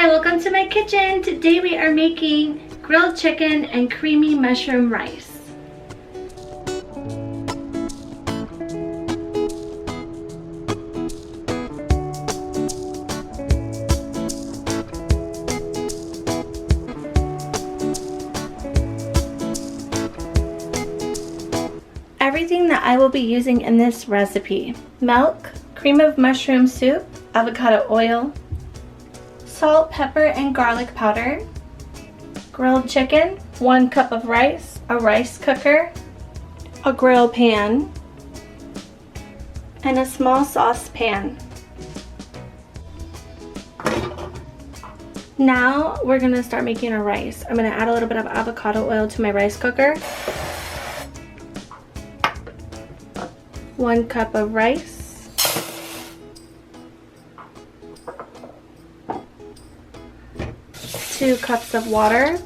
Hi, welcome to my kitchen. Today we are making grilled chicken and creamy mushroom rice. Everything that I will be using in this recipe: milk, cream of mushroom soup, avocado oil, salt, pepper, and garlic powder, grilled chicken, 1 cup of rice, a rice cooker, a grill pan, and a small saucepan. Now we're gonna start making our rice. I'm gonna add a little bit of avocado oil to my rice cooker. 1 cup of rice, 2 cups of water,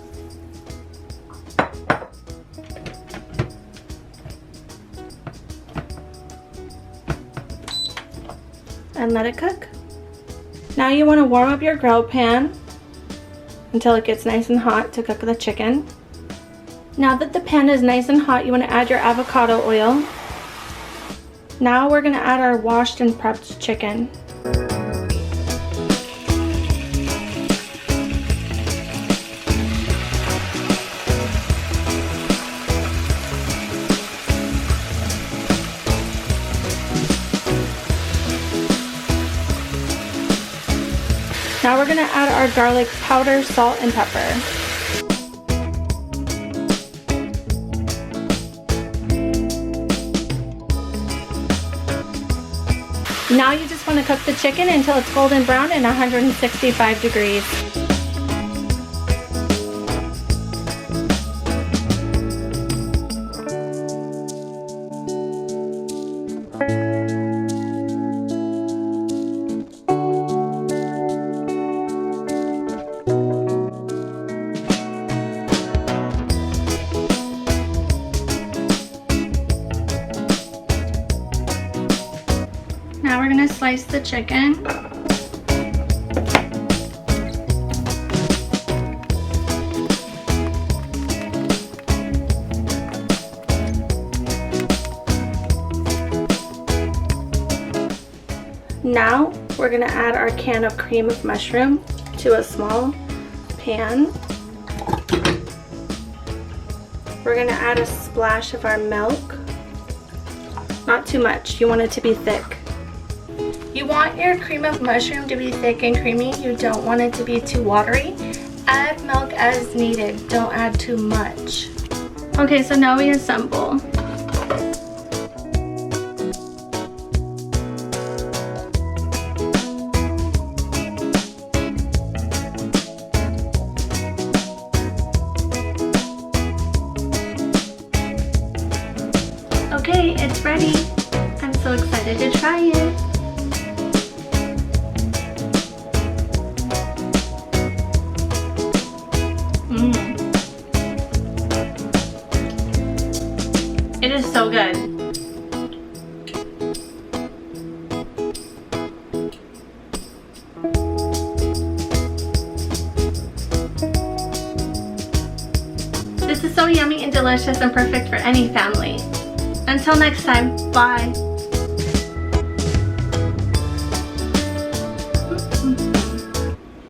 and let it cook. Now you want to warm up your grill pan until it gets nice and hot to cook the chicken. Now that the pan is nice and hot, you want to add your avocado oil. Now we're going to add our washed and prepped chicken. Now we're going to add our garlic powder, salt, and pepper. Now you just want to cook the chicken until it's golden brown and 165 degrees. Now we're going to slice the chicken. Now we're going to add our can of cream of mushroom to a small pan. We're going to add a splash of our milk. Not too much, you want it to be thick. You want your cream of mushroom to be thick and creamy. You don't want it to be too watery. Add milk as needed. Don't add too much. Okay, so now we assemble. Okay, it's ready. I'm so excited to try it. It is so good. This is so yummy and delicious and perfect for any family. Until next time, bye.